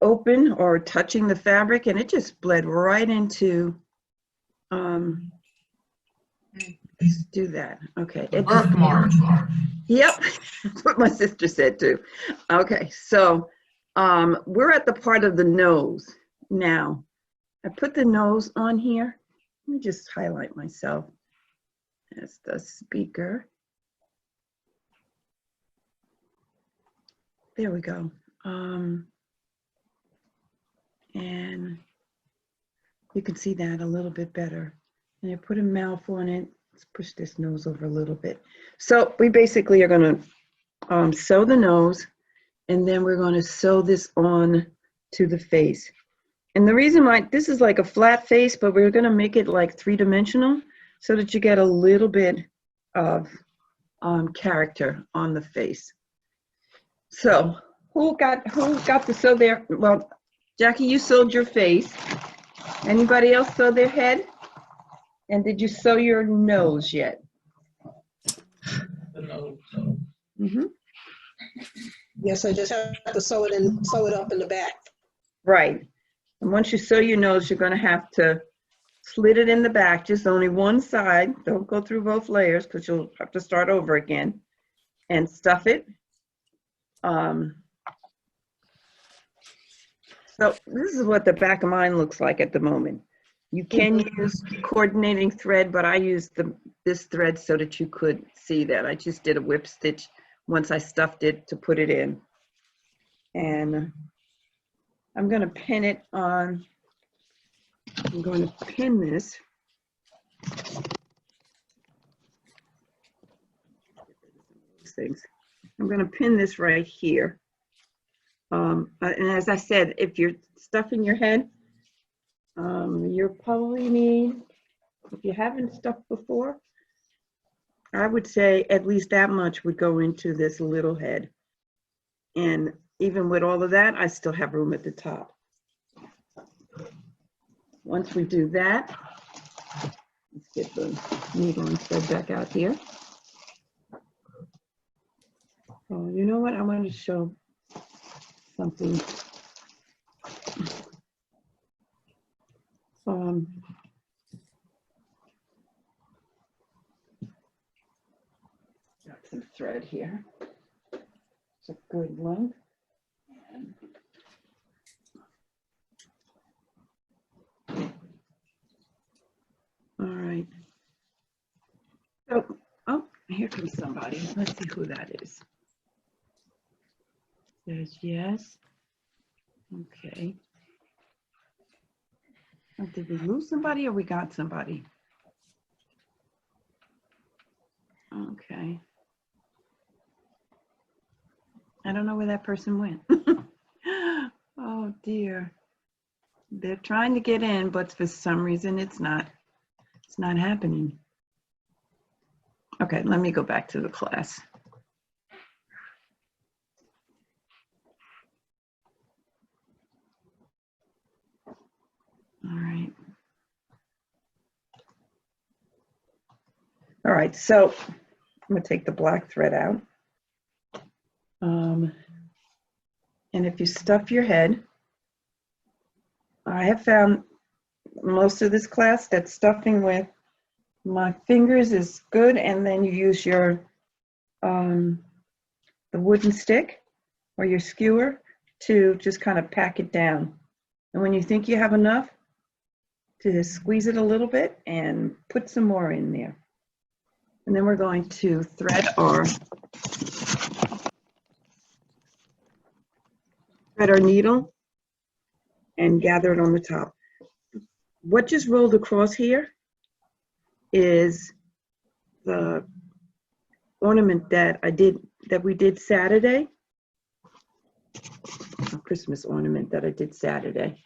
open or touching the fabric, and it just bled right into, let's do that. Okay. Birthmark. Yep, that's what my sister said too. Okay, so we're at the part of the nose now. I put the nose on here. Let me just highlight myself as the speaker. There we go. And you can see that a little bit better. And I put a mouth on it. Let's push this nose over a little bit. So we basically are going to sew the nose, and then we're going to sew this on to the face. And the reason why this is like a flat face, but we're going to make it like three-dimensional so that you get a little bit of character on the face. So who got to sew their, well, Jackie, you sewed your face. Anybody else sew their head? And did you sew your nose yet? The nose. Mm-hmm. Yes, I just have to sew it up in the back. Right. And once you sew your nose, you're going to have to slit it in the back, just only one side. Don't go through both layers because you'll have to start over again, and stuff it. So this is what the back of mine looks like at the moment. You can use coordinating thread, but I used this thread so that you could see that. I just did a whip stitch once I stuffed it to put it in. And I'm going to pin it on, I'm going to pin this. Things. I'm going to pin this right here. And as I said, if you're stuffing your head, you'll probably need, if you haven't stuffed before, I would say at least that much would go into this little head. And even with all of that, I still have room at the top. Once we do that, let's get the needle and thread back out here. Oh, you know what? I wanted to show something. Got some thread here. It's a good one. All right. So, oh, here comes somebody. Let's see who that is. Says yes. Okay. Oh, did we lose somebody or we got somebody? Okay. I don't know where that person went. Oh dear. They're trying to get in, but for some reason it's not happening. Okay, let me go back to the class. All right, so I'm gonna take the black thread out. And if you stuff your head, I have found most of this class that stuffing with my fingers is good, and then you use your the wooden stick or your skewer to just kind of pack it down. And when you think you have enough, to squeeze it a little bit and put some more in there. And then we're going to thread our needle and gather it on the top. What just rolled across here is the ornament that we did Saturday, a Christmas ornament that I did Saturday.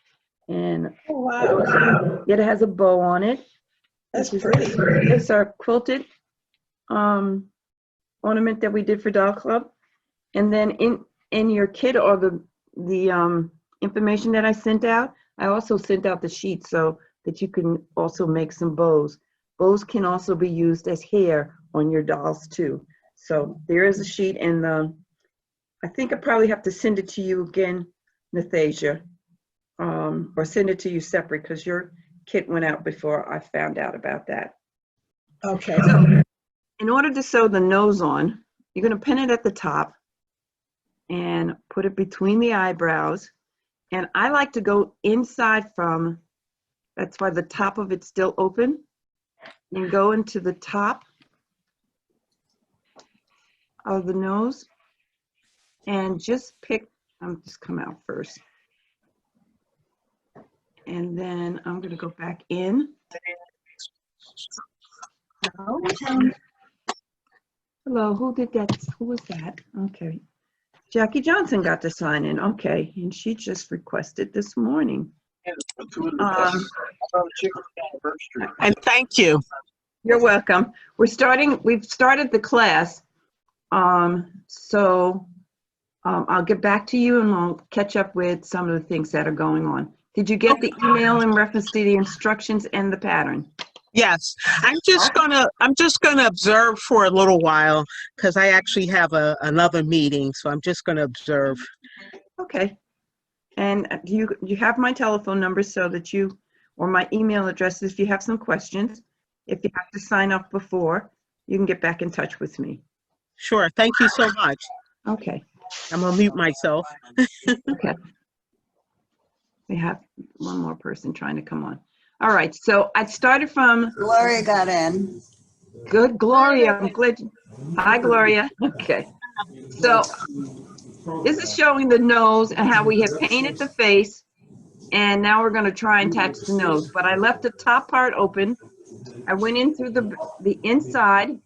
And oh, wow. It has a bow on it. That's pretty. It's our quilted ornament that we did for Doll Club. And then in your kit or the information that I sent out, I also sent out the sheet so that you can also make some bows. Bows can also be used as hair on your dolls too. So there is a sheet, and I think I probably have to send it to you again Nathasia, or send it to you separate because your kit went out before I found out about that. Okay. In order to sew the nose on, you're going to pin it at the top and put it between the eyebrows. And I like to go inside from, that's why the top of it's still open, and go into the top of the nose and just pick, I'm just come out first. And then I'm going to go back in. Hello, who did that? Who was that? Okay. Jackie Johnson got to sign in. Okay. And she just requested this morning. And thank you. You're welcome. We've started the class. I'll get back to you and I'll catch up with some of the things that are going on. Did you get the email in reference to the instructions and the pattern? Yes, I'm just gonna observe for a little while because I actually have another meeting, so I'm just gonna observe. Okay. And you have my telephone number so that you, or my email address if you have some questions. If you have to sign up before, you can get back in touch with me. Sure, thank you so much. Okay. I'm gonna mute myself. Okay. We have one more person trying to come on. All right, so I started from. Gloria got in. Good, Gloria. I'm glad. Hi, Gloria. Okay. So this is showing the nose and how we had painted the face. And now we're going to try and attach the nose. But I left the top part open. I went in through the inside,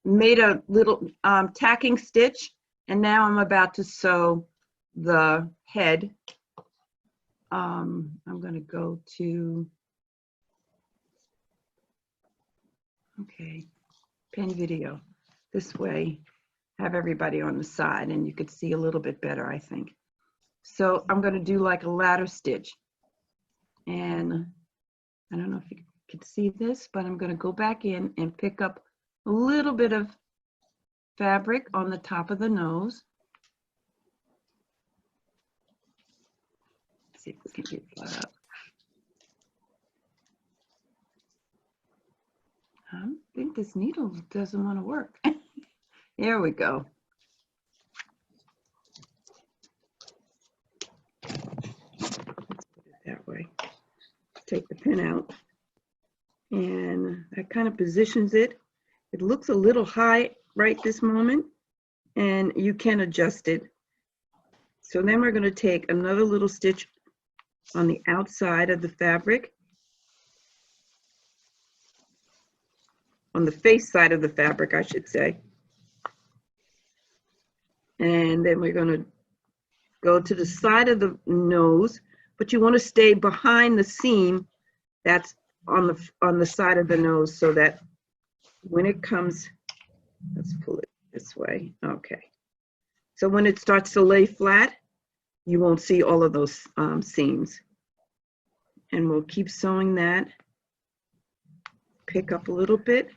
made a little tacking stitch, and now I'm about to sew the head. I'm going to go to, okay, pin video. This way, have everybody on the side, and you could see a little bit better, I think. So I'm going to do like a ladder stitch. And I don't know if you can see this, but I'm going to go back in and pick up a little bit of fabric on the top of the nose. Let's see if we can get that up. I think this needle doesn't want to work. There we go. Let's put it that way. Take the pin out, and that kind of positions it. It looks a little high right this moment, and you can adjust it. So then we're going to take another little stitch on the outside of the fabric, on the face side of the fabric, I should say. And then we're going to go to the side of the nose, but you want to stay behind the seam that's on the side of the nose, so that when it comes, let's pull it this way. Okay. So when it starts to lay flat, you won't see all of those seams. And we'll keep sewing that. Pick up a little bit.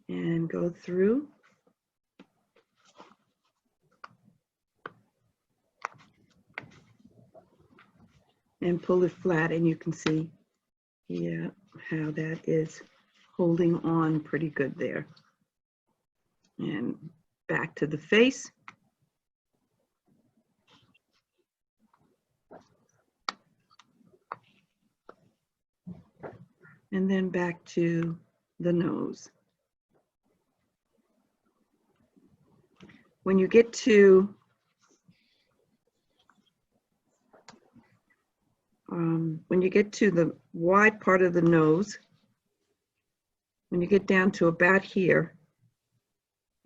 And go through. And pull it flat, and you can see, yeah, how that is holding on pretty good there. And back to the face. And then back to the nose. When you get to the wide part of the nose, when you get down to about here,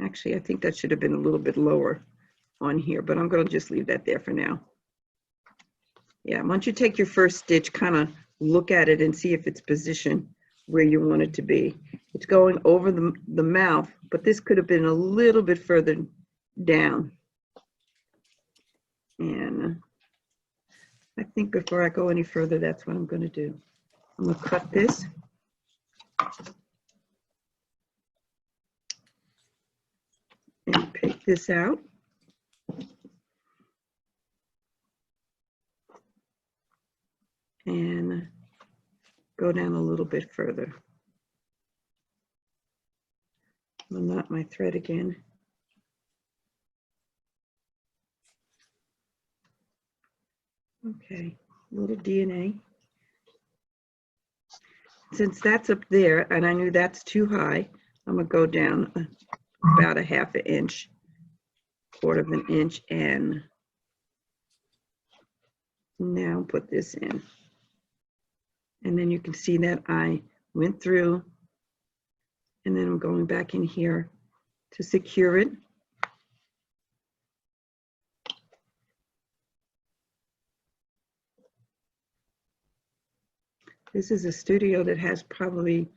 actually, I think that should have been a little bit lower on here, but I'm going to just leave that there for now. Yeah, once you take your first stitch, kind of look at it and see if it's positioned where you want it to be. It's going over the mouth, but this could have been a little bit further down. And I think before I go any further, that's what I'm going to do. I'm going to cut this. this out. And go down a little bit further. I'll knot my thread again. Okay, a little DNA. Since that's up there and I knew that's too high, I'm gonna go down about a half an inch, quarter of an inch, and now put this in. And then you can see that I went through, and then I'm going back in here to secure it. This is a studio that has probably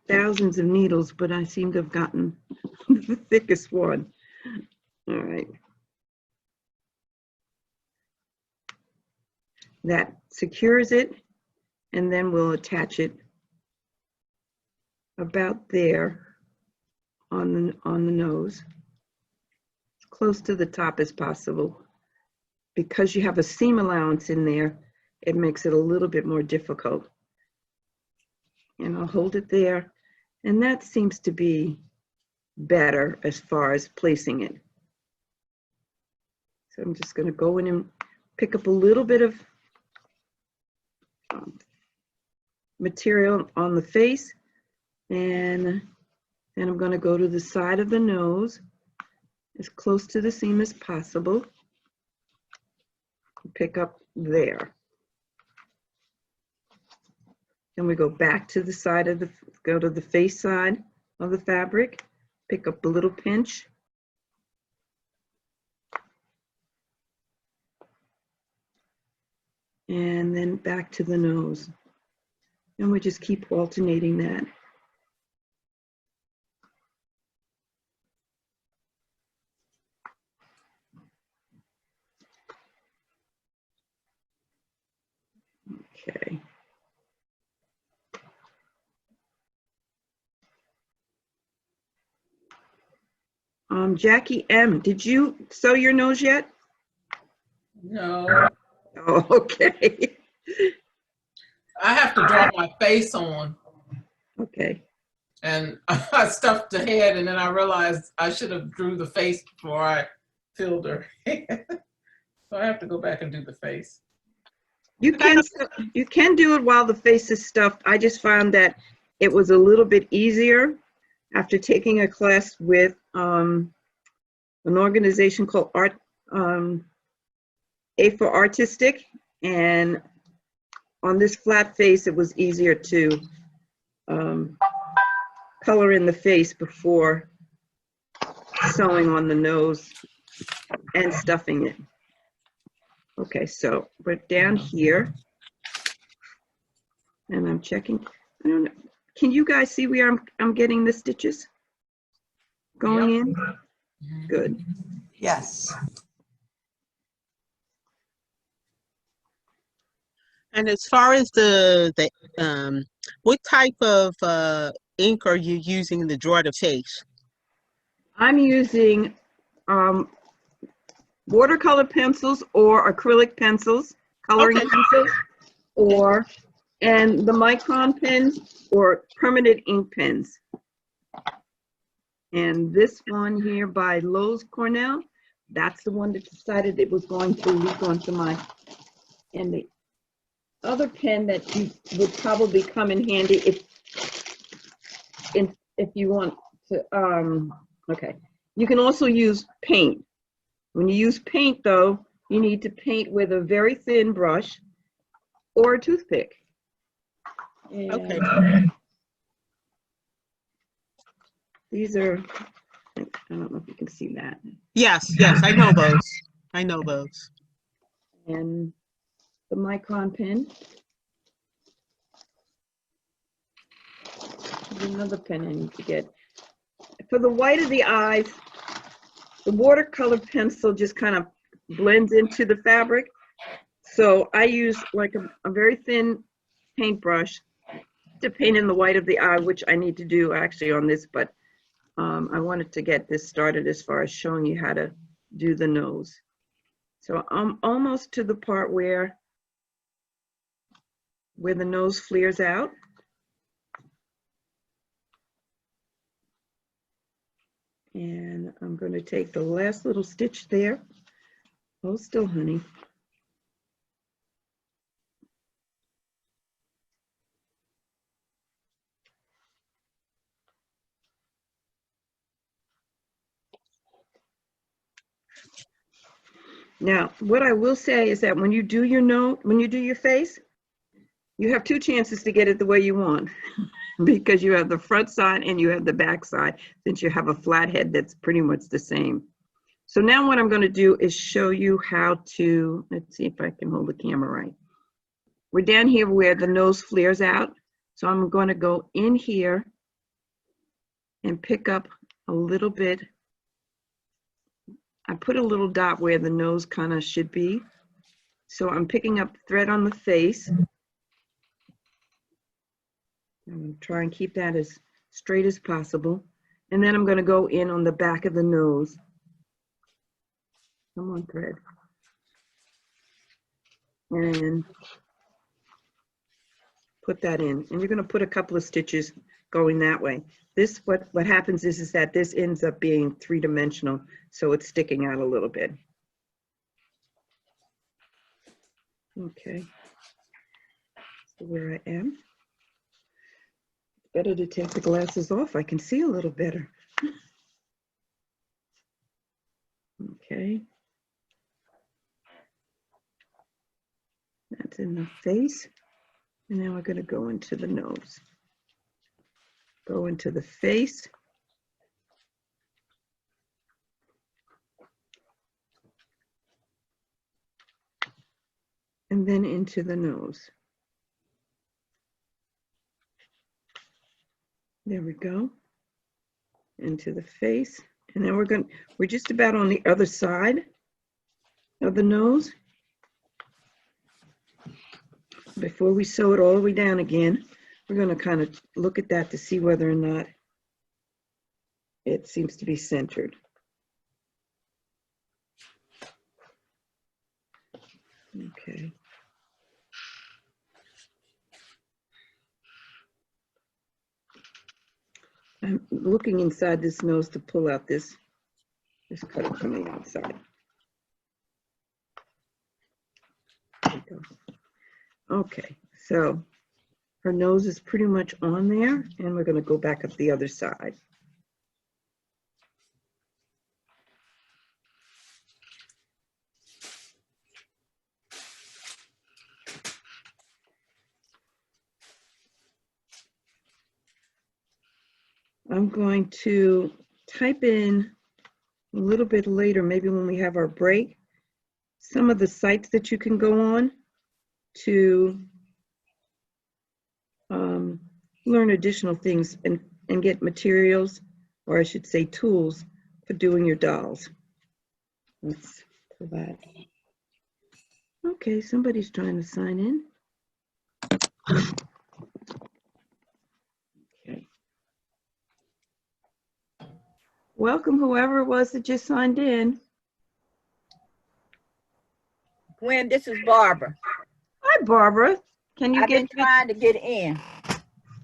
thousands of needles, but I seem to have gotten the thickest one. All right. That secures it, and then we'll attach it about there on the nose, as close to the top as possible. Because you have a seam allowance in there, it makes it a little bit more difficult. And I'll hold it there, and that seems to be better as far as placing it. So I'm just going to go in and pick up a little bit of material on the face, and then I'm going to go to the side of the nose as close to the seam as possible. Pick up there. Then we go back to the side of go to the face side of the fabric, pick up a little pinch. And then back to the nose. And we just keep alternating that. Okay. Jackie M., did you sew your nose yet? No, Oh, okay. I have to draw my face on, Okay. and I stuffed the head, and then I realized I should have drew the face before I filled her head. So I have to go back and do the face. You can do it while the face is stuffed. I just found that it was a little bit easier after taking a class with an organization called A for Artistic, and on this flat face it was easier to color in the face before sewing on the nose and stuffing it. Okay, so we're down here, and I'm checking. I don't know. Can you guys see where I'm getting the stitches going in? Good. Yes. And as far as what type of ink are you using to draw the face? I'm using watercolor pencils or acrylic pencils, coloring Okay. pencils, and the micron pens or permanent ink pens. And this one here by Lowe's Cornell, that's the one that decided it was going to leak onto my, and the other pen that you would probably come in handy if you want to, okay. You can also use paint. When you use paint though, you need to paint with a very thin brush or a toothpick. And Okay. these are, I don't know if you can see that. Yes, I know those. I know those. And the micron pen. There's another pen I need to get. For the white of the eyes, the watercolor pencil just kind of blends into the fabric. So I use like a very thin paintbrush to paint in the white of the eye, which I need to do actually on this, but I wanted to get this started as far as showing you how to do the nose. So I'm almost to the part where the nose flares out. And I'm going to take the last little stitch there. Hold still, honey. Now, what I will say is that when you do your nose, when you do your face, you have two chances to get it the way you want because you have the front side and you have the back side, since you have a flat head that's pretty much the same. So now what I'm going to do is show you how to, let's see if I can hold the camera right. We're down here where the nose flares out. So I'm going to go in here and pick up a little bit. I put a little dot where the nose kind of should be. So I'm picking up thread on the face. I'm going to try and keep that as straight as possible. And then I'm going to go in on the back of the nose. Come on, thread. And put that in. And you're going to put a couple of stitches going that way. This, what happens is that this ends up being three-dimensional, so it's sticking out a little bit. Okay. So where I am. Better to take the glasses off. I can see a little better. Okay. That's in the face. And now we're going to go into the nose. Go into the face. And then into the nose. There we go. Into the face. And then we're just about on the other side of the nose. Before we sew it all the way down again, we're going to kind of look at that to see whether or not it seems to be centered. Okay. I'm looking inside this nose to pull out this cut from the outside. There we go. Okay, so her nose is pretty much on there, and we're going to go back up the other side. I'm going to type in a little bit later, maybe when we have our break, some of the sites that you can go on to learn additional things and get materials, or I should say tools, for doing your dolls. Let's pull that. Okay, somebody's trying to sign in. Okay. Welcome, whoever it was that just signed in. Gwen, this is Barbara. Hi, Barbara. Can you I've get? been trying to get in.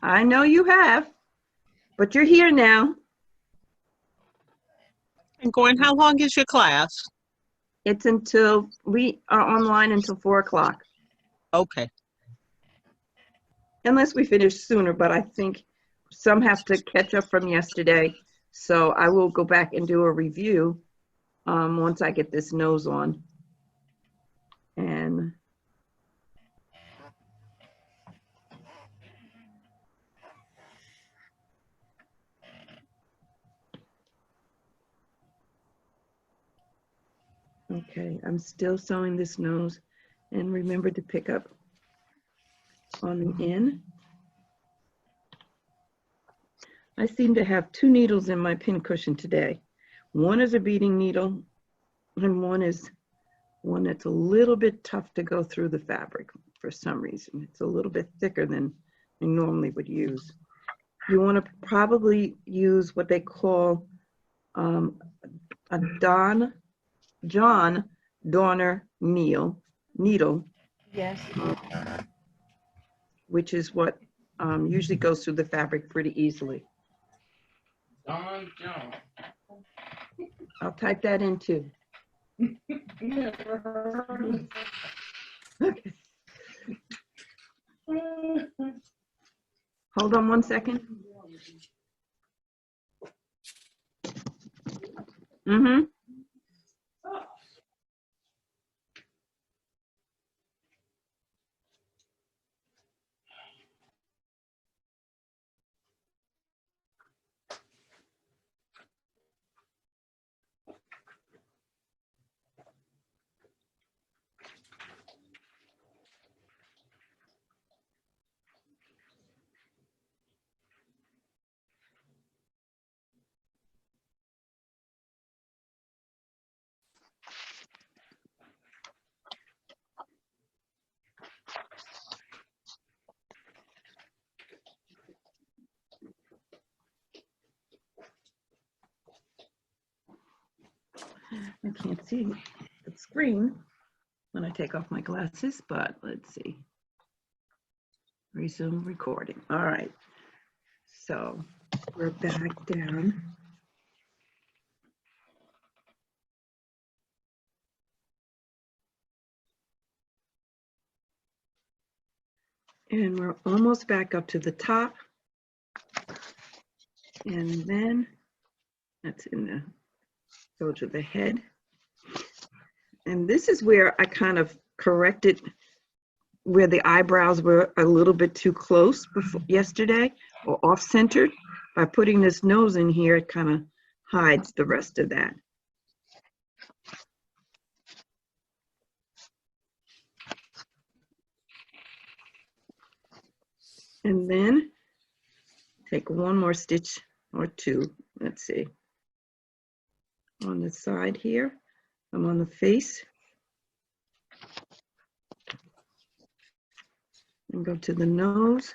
I know you have, but you're here now. And Gwen, how long is your class? It's until we are online until 4 o'clock, Okay. unless we finish sooner. But I think some have to catch up from yesterday, so I will go back and do a review once I get this nose on. And okay, I'm still sewing this nose, and remember to pick up on the end. I seem to have 2 needles in my pin cushion today. One is a beading needle, and one is one that's a little bit tough to go through the fabric for some reason. It's a little bit thicker than I normally would use. you want to probably use what they call a John Donner needle, Yes. which is what usually goes through the fabric pretty easily. Don John. I'll type that in too. Never heard Okay. of it. Hold on one second. Mm-hmm. I can't see the screen when I take off my glasses, but let's see. Resume recording. All right. So we're back down. And we're almost back up to the top. And then that's in the, go to the head. And this is where I kind of corrected where the eyebrows were a little bit too close before, yesterday, or off-centered. By putting this nose in here, it kind of hides the rest of that. And then take one more stitch or two, let's see. On the side here, I'm on the face. And go to the nose.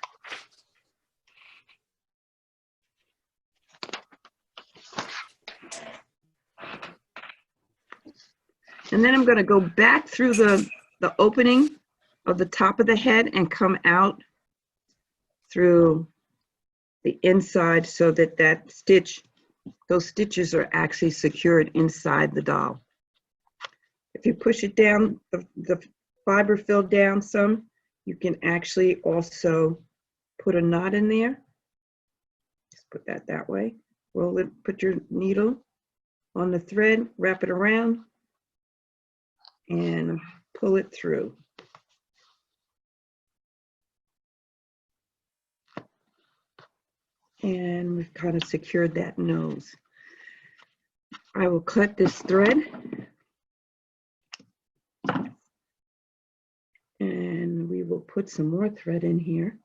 And then I'm going to go back through the opening of the top of the head and come out through the inside so that that stitch, those stitches are actually secured inside the doll. If you push it down, the fiber filled down some, you can actually also put a knot in there. Just put that way. Roll it, put your needle on the thread, wrap it around, and pull it through. And we've kind of secured that nose. I will cut this thread. And we will put some more thread in here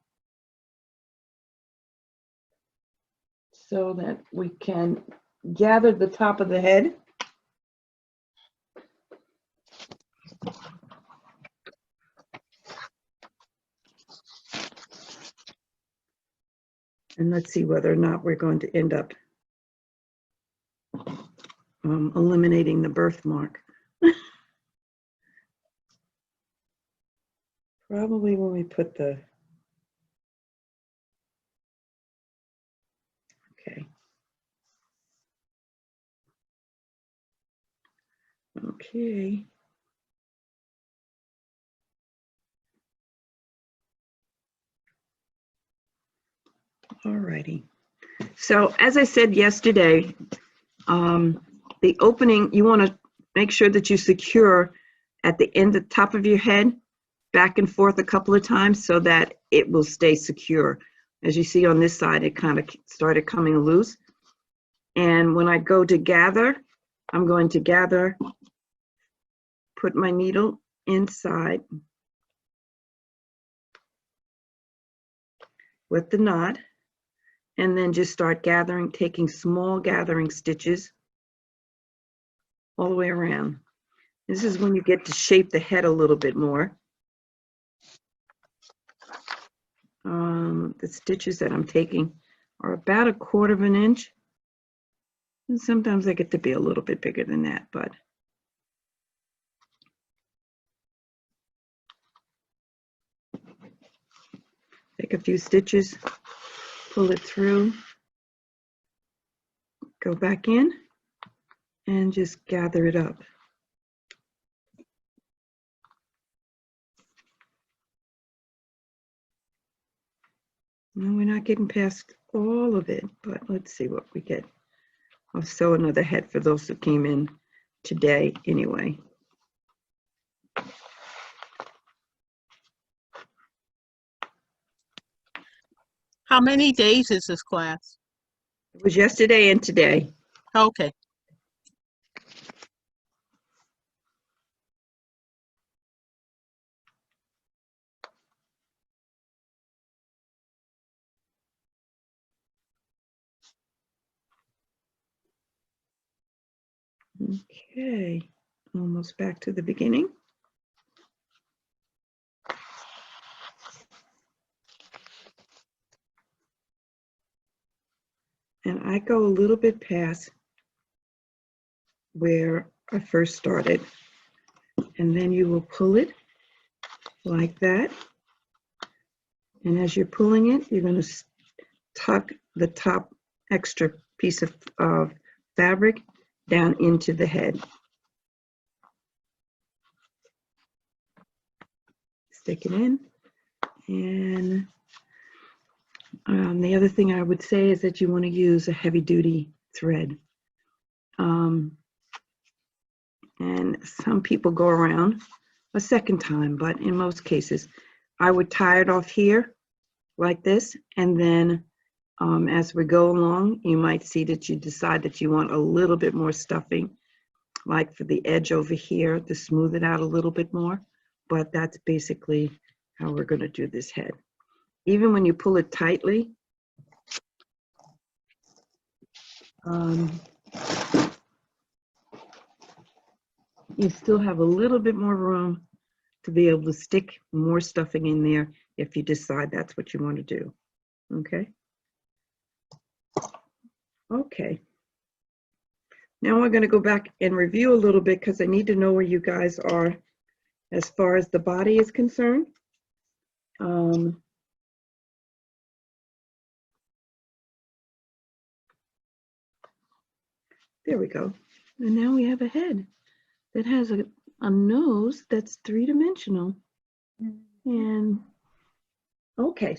so that we can gather the top of the head. And let's see whether or not we're going to end up eliminating the birthmark. Probably when we put the, okay. Okay. All righty. So as I said yesterday, the opening, you want to make sure that you secure at the end, the top of your head, back and forth a couple of times so that it will stay secure. As you see on this side, it kind of started coming loose. And when I go to gather, I'm going to gather, put my needle inside with the knot, and then just start gathering, taking small gathering stitches all the way around. This is when you get to shape the head a little bit more. The stitches that I'm taking or about 1/4 of an inch. And sometimes they get to be a little bit bigger than that, but take a few stitches, pull it through, go back in, and just gather it up. No, we're not getting past all of it, but let's see what we get. I'll sew another head for those who came in today anyway. How many days is this class? It was yesterday and today. Okay. Okay, almost back to the beginning. And I go a little bit past where I first started. And then you will pull it like that. And as you're pulling it, you're going to tuck the top extra piece of fabric down into the head. Stick it in. And the other thing I would say is that you want to use a heavy duty thread. And some people go around a second time, but in most cases, I would tie it off here like this. And then as we go along, you might see that you decide that you want a little bit more stuffing, like for the edge over here to smooth it out a little bit more. But that's basically how we're going to do this head. Even when you pull it tightly, you still have a little bit more room to be able to stick more stuffing in there if you decide that's what you want to do. Okay? Okay. Now we're going to go back and review a little bit because I need to know where you guys are as far as the body is concerned. There we go. And now we have a head that has a nose that's 3-dimensional. And okay,